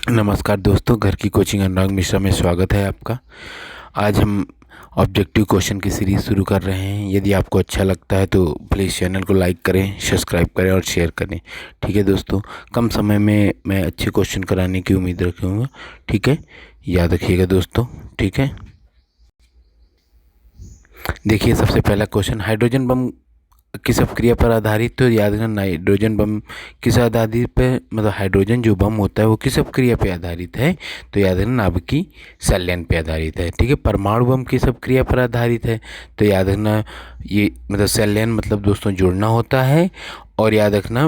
नमस्कार दोस्तों, घर की कोचिंग अनुराग मिश्रा में स्वागत है आपका। आज हम ऑब्जेक्टिव क्वेश्चन की सीरीज़ शुरू कर रहे हैं। यदि आपको अच्छा लगता है तो प्लीज़ चैनल को लाइक करें, सब्सक्राइब करें और शेयर करें। ठीक है दोस्तों, कम समय में मैं अच्छे क्वेश्चन कराने की उम्मीद रखूँगा। ठीक है, याद रखिएगा दोस्तों। ठीक है, देखिए सबसे पहला क्वेश्चन, हाइड्रोजन बम किस अपक्रिया पर आधारित, तो याद रखना हाइड्रोजन बम किस आधारित पे, मतलब हाइड्रोजन जो बम होता है वो किस अपक्रिया पे आधारित है, तो याद रखना नाभिकीय संलयन पे आधारित है। ठीक है, परमाणु बम किस अपक्रिया पर आधारित है, तो याद रखना ये मतलब संलयन मतलब दोस्तों जुड़ना होता है, और याद रखना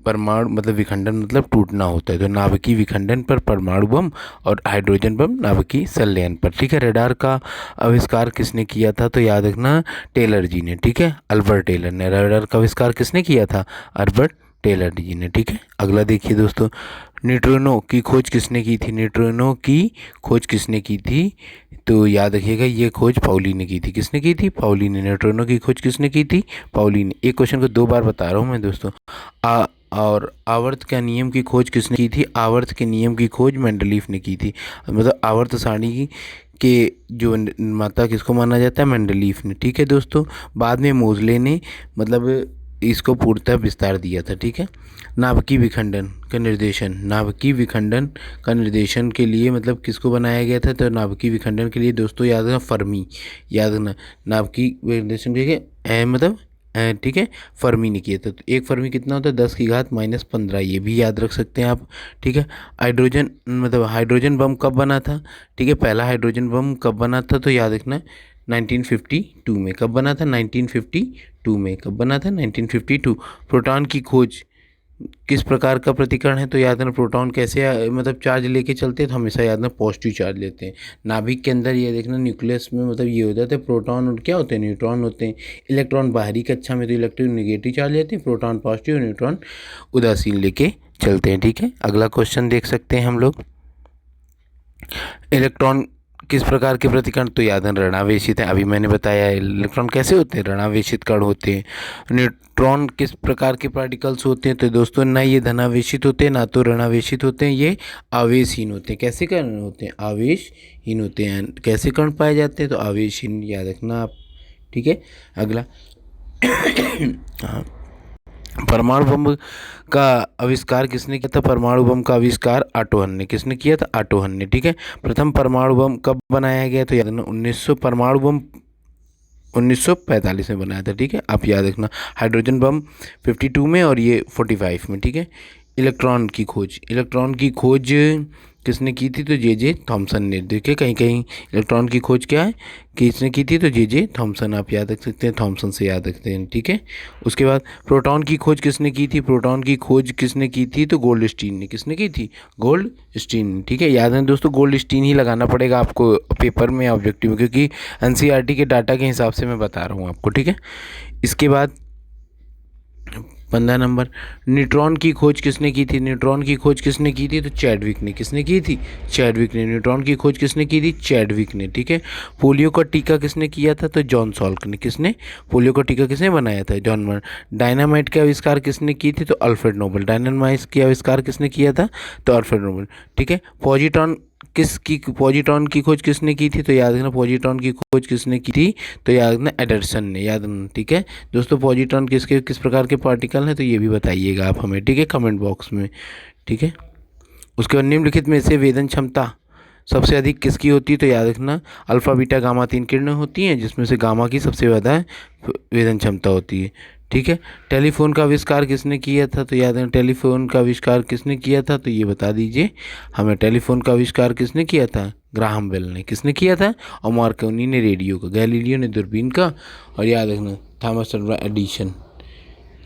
परमाणु मतलब विखंडन मतलब टूटना होता है। तो नाभिकीय विखंडन पर परमाणु बम और हाइड्रोजन बम नाभिकीय संलयन पर। ठीक है, रडार का आविष्कार किसने किया था, तो याद रखना टेलर जी ने। ठीक है, अल्बर्ट टेलर ने। रडार का आविष्कार किसने किया था, अल्बर्ट टेलर जी ने। ठीक है, अगला देखिए दोस्तों, न्यूट्रिनो की खोज किसने की थी, न्यूट्रिनो की खोज किसने की थी, तो याद रखिएगा ये खोज पाउली ने की थी। किसने की थी, पाउली ने। न्यूट्रिनो की खोज किसने की थी, पाउली ने। एक क्वेश्चन को दो बार बता रहा हूँ मैं दोस्तों। और आवर्त का नियम की खोज किसने की थी, आवर्त के नियम की खोज मेंडलीफ ने की थी। मतलब आवर्त सारणी के जो निर्माता किसको माना जाता है, मेंडलीफ ने। ठीक है दोस्तों, बाद में मोजले ने मतलब इसको पूर्णतः विस्तार दिया था। ठीक है, नाभिकीय विखंडन का निर्देशन, नाभिकीय विखंडन का निर्देशन के लिए मतलब किसको बनाया गया था, तो नाभिकीय विखंडन के लिए दोस्तों याद रखना फर्मी, याद रखना नाभिकीय निर्देशन के लिए मतलब ठीक है फर्मी ने किया था। तो एक फर्मी कितना होता है, 10⁻⁻15, ये भी याद रख सकते हैं आप। ठीक है, हाइड्रोजन मतलब हाइड्रोजन बम कब बना था, ठीक है, पहला हाइड्रोजन बम कब बना था, तो याद रखना 1952 में। कब बना था, 1952 में। कब बना था, 1952। प्रोटॉन की खोज किस प्रकार का प्रतिकरण है, तो याद रखना प्रोटॉन कैसे मतलब चार्ज लेके चलते हैं, तो हमेशा याद रखना पॉजिटिव चार्ज लेते हैं। नाभिक के अंदर ये देखना न्यूक्लियस में मतलब ये हो जाता है, प्रोटॉन और क्या होते हैं, न्यूट्रॉन होते हैं। इलेक्ट्रॉन बाहरी कक्षा में तो इलेक्ट्रॉन नेगेटिव चार्ज लेते हैं, प्रोटॉन पॉजिटिव, न्यूट्रॉन उदासीन लेके चलते हैं। ठीक है, अगला क्वेश्चन देख सकते हैं हम लोग, इलेक्ट्रॉन किस प्रकार के प्रतिकरण, तो याद है ऋणावेशित है। अभी मैंने बताया है इलेक्ट्रॉन कैसे होते हैं, ऋणावेशित कण होते हैं। न्यूट्रॉन किस प्रकार के पार्टिकल्स होते हैं, तो दोस्तों ना ये धनावेशित होते हैं ना तो ऋणावेशित होते हैं, ये आवेशहीन होते हैं। कैसे कण होते हैं, आवेशहीन होते हैं। कैसे कण पाए जाते हैं, तो आवेशहीन, याद रखना आप। ठीक है, अगला हाँ, परमाणु बम का आविष्कार किसने किया था, परमाणु बम का आविष्कार ऑटो हन ने। किसने किया था, ऑटो हन ने। ठीक है, प्रथम परमाणु बम कब बनाया गया, तो याद रखना 1900, परमाणु बम 1945 में बनाया था। ठीक है, आप याद रखना। हाइड्रोजन बम 52 में और ये 45 में। ठीक है, इलेक्ट्रॉन की खोज, इलेक्ट्रॉन की खोज किसने की थी, तो जे थॉमसन ने। देखिए कहीं कहीं इलेक्ट्रॉन की खोज क्या है, किसने की थी, तो जे थॉमसन, आप याद रख सकते हैं, थॉमसन से याद रखते हैं। ठीक है, उसके बाद प्रोटॉन की खोज किसने की थी, प्रोटॉन की खोज किसने की थी, तो गोल्डस्टीन ने। किसने की थी, गोल्डस्टीन। ठीक है, याद है दोस्तों, गोल्डस्टीन ही लगाना पड़ेगा आपको पेपर में ऑब्जेक्टिव में, क्योंकि एनसीईआरटी के डाटा के हिसाब से मैं बता रहा हूँ आपको। ठीक है, इसके बाद 15 नंबर, न्यूट्रॉन की खोज किसने की थी, न्यूट्रॉन की खोज किसने की थी, तो चैडविक ने। किसने की थी, चैडविक ने। न्यूट्रॉन की खोज किसने की थी, चैडविक ने। ठीक है, पोलियो का टीका किसने किया था, तो जॉन सॉल्क ने। किसने, पोलियो का टीका किसने बनाया था, जॉन। डायनामाइट का आविष्कार किसने की थी, तो अल्फ्रेड नोबल। डायनामाइट की आविष्कार किसने किया था, तो अल्फ्रेड नोबल। ठीक है, पॉजिट्रॉन किसकी, पॉजिट्रॉन की खोज किसने की थी, तो याद रखना पॉजिट्रॉन की खोज किसने की थी, तो याद रखना एडरसन ने। याद रखना। ठीक है दोस्तों, पॉजिट्रॉन किसके किस प्रकार के पार्टिकल हैं, तो ये भी बताइएगा आप हमें। ठीक है, कमेंट बॉक्स में। ठीक है, उसके बाद निम्नलिखित में से वेदन क्षमता सबसे अधिक किसकी होती है, तो याद रखना अल्फा बीटा गामा 3 किरणें होती हैं, जिसमें से गामा की सबसे ज़्यादा वेदन क्षमता होती है। ठीक है, टेलीफोन का आविष्कार किसने किया था, तो याद रखना टेलीफोन का आविष्कार किसने किया था, तो ये बता दीजिए हमें। टेलीफोन का आविष्कार किसने किया था, ग्राहम बेल ने। किसने किया था, और मार्कोनी ने रेडियो का, गैलीलियो ने दूरबीन का, और याद रखना थॉमस अल्वा एडिशन।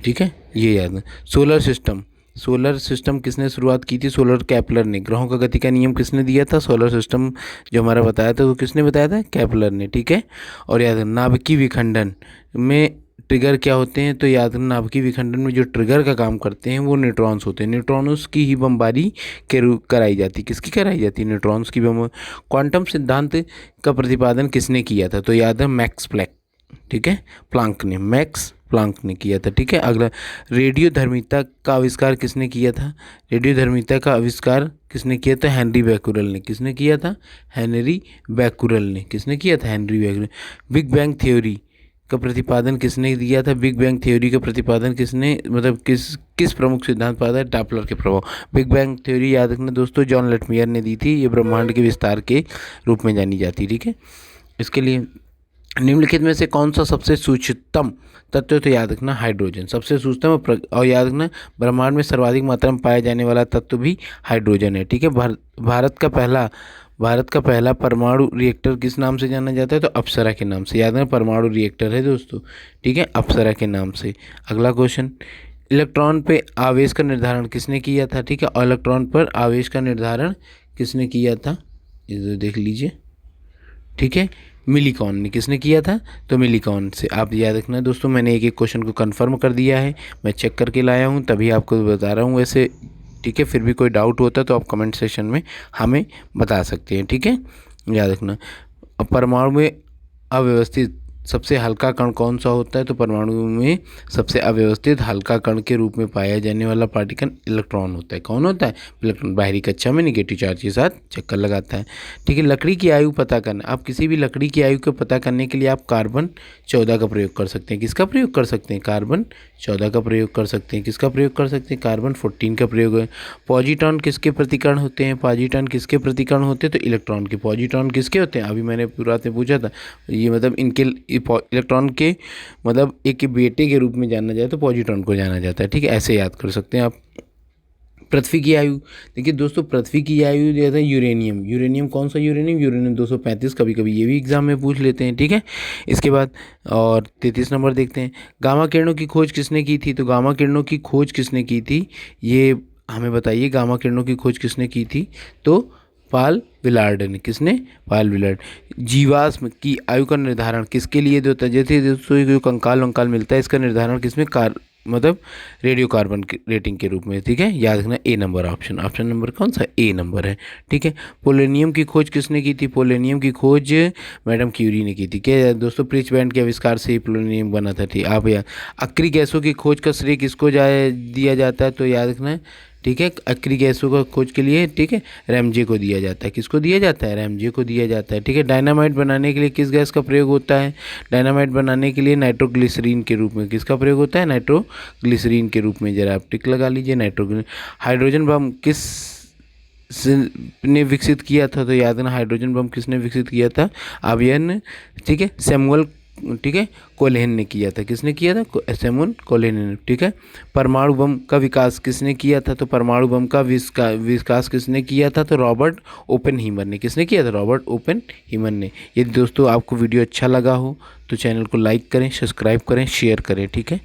ठीक है, ये याद है। सोलर सिस्टम, सोलर सिस्टम किसने शुरुआत की थी, सोलर कैपलर ने। ग्रहों का गति का नियम किसने दिया था, सोलर सिस्टम जो हमारा बताया था वो किसने बताया था, कैपलर ने। ठीक है, और याद रखना नाभिकीय विखंडन में ट्रिगर क्या होते हैं, तो याद रखना नाभिकीय विखंडन में जो ट्रिगर का काम करते हैं वो न्यूट्रॉन्स होते हैं। न्यूट्रॉन्स की ही बमबारी के रूप कराई जाती है। किसकी कराई जाती है, न्यूट्रॉन्स की बम। क्वांटम सिद्धांत का प्रतिपादन किसने किया था, तो याद है मैक्स प्लैंक। ठीक है, प्लांक ने, मैक्स प्लांक ने किया था। ठीक है, अगला, रेडियोधर्मिता का आविष्कार किसने किया था? रेडियोधर्मिता का आविष्कार किसने किया था? हेनरी बैकुरल ने। किसने किया था? हेनरी बैकुरल ने। किसने किया था? Henry Becquerel. Big bang theory का प्रतिपादन किसने दिया था? बिग बैंग थ्योरी का प्रतिपादन किसने, मतलब किस प्रमुख सिद्धांत पाया था? डॉपलर के प्रभाव। बिग बैंग थ्योरी याद रखना दोस्तों, जॉन लैटमियर ने दी थी। ये ब्रह्मांड के विस्तार के रूप में जानी जाती है। ठीक है, इसके लिए निम्नलिखित में से कौन सा सबसे सूक्ष्मतम तत्व? तो याद रखना हाइड्रोजन सबसे सूक्ष्मतम, और याद रखना ब्रह्मांड में सर्वाधिक मात्रा में पाया जाने वाला तत्व भी हाइड्रोजन है। ठीक है, भारत का पहला परमाणु रिएक्टर किस नाम से जाना जाता है? तो अप्सरा के नाम से। याद रखना परमाणु रिएक्टर है दोस्तों, ठीक है, अप्सरा के नाम से। अगला क्वेश्चन, इलेक्ट्रॉन पे आवेश का निर्धारण किसने किया था? ठीक है, और इलेक्ट्रॉन पर आवेश का निर्धारण किसने किया था? इधर देख लीजिए। ठीक है, मिलीकॉन ने। किसने किया था? तो मिलीकॉन से। आप याद रखना दोस्तों, मैंने एक एक क्वेश्चन को कंफर्म कर दिया है, मैं चेक करके लाया हूँ तभी आपको बता रहा हूँ वैसे। ठीक है, फिर भी कोई डाउट होता है तो आप कमेंट सेक्शन में हमें बता सकते हैं। ठीक है, याद रखना। अब परमाणु में अव्यवस्थित सबसे हल्का कण कौन सा होता है? तो परमाणु में सबसे अव्यवस्थित हल्का कण के रूप में पाया जाने वाला पार्टिकल इलेक्ट्रॉन होता है। कौन होता है? इलेक्ट्रॉन। बाहरी कक्षा में निगेटिव चार्ज के साथ चक्कर लगाता है। ठीक है, लकड़ी की आयु पता करना। आप किसी भी लकड़ी की आयु को पता करने के लिए आप कार्बन 14 का प्रयोग कर सकते हैं। किसका प्रयोग कर सकते हैं? कार्बन 14 का प्रयोग कर सकते हैं। किसका प्रयोग कर सकते हैं? कार्बन 14 का प्रयोग है। पॉजिट्रॉन किसके प्रतिकरण होते हैं? पॉजिट्रॉन किसके प्रतिकरण होते हैं? तो इलेक्ट्रॉन के। पॉजिट्रॉन किसके होते हैं? अभी मैंने पूरा में पूछा था, ये मतलब इनके इलेक्ट्रॉन के मतलब एक बेटे के रूप में जाना जाए तो पॉजिट्रॉन को जाना जाता है। ठीक है, ऐसे याद कर सकते हैं आप। पृथ्वी की आयु, देखिए दोस्तों, पृथ्वी की आयु जो है यूरेनियम। यूरेनियम कौन सा यूरेनियम? यूरेनियम 235। कभी कभी ये भी एग्जाम में पूछ लेते हैं। ठीक है, इसके बाद और 33 नंबर देखते हैं, गामा किरणों की खोज किसने की थी? तो गामा किरणों की खोज किसने की थी, ये हमें बताइए। गामा किरणों की खोज किसने की थी? तो पाल विलार्ड ने। किसने? पाल विलार्ड। जीवाश्म की आयु का निर्धारण किसके लिए होता है? जैसे दोस्तों जो कंकाल वंकाल मिलता है, इसका निर्धारण किसमें? मतलब रेडियो कार्बन की रेटिंग के रूप में। ठीक है, याद रखना ए नंबर ऑप्शन नंबर कौन सा? ए नंबर है। ठीक है, पोलोनियम की खोज किसने की थी? पोलोनियम की खोज मैडम क्यूरी ने की थी। क्या दोस्तों? प्रिच बैंड के आविष्कार से ही पोलोनियम बना था। ठीक, आप याद। अक्रिय गैसों की खोज का श्रेय किसको दिया जाता है? तो याद रखना। ठीक है, अक्रिय गैसों का खोज के लिए, ठीक है, रैमजे को दिया जाता है। किसको दिया जाता है? रैमजे को दिया जाता है। ठीक है, डायनामाइट बनाने के लिए किस गैस का प्रयोग होता है? डायनामाइट बनाने के लिए नाइट्रोग्लिसरीन के रूप में। किसका प्रयोग होता है? नाइट्रोग्लिसरीन के रूप में। जरा आप टिक लगा लीजिए, नाइट्रोग्लिसरीन। हाइड्रोजन बम ने विकसित किया था? तो याद रखना, हाइड्रोजन बम किसने विकसित किया था? आवियन। ठीक है, सैमुअल, ठीक है, कोल्हेन ने किया था। किसने किया था? सैमुअल कोल्हेन ने। ठीक है, परमाणु बम का विकास किसने किया था? तो परमाणु बम का विकास किसने किया था? तो रॉबर्ट ओपेनहीमर ने। किसने किया था? रॉबर्ट ओपेनहीमर ने। यदि दोस्तों आपको वीडियो अच्छा लगा हो तो चैनल को लाइक करें, सब्सक्राइब करें, शेयर करें। ठीक है।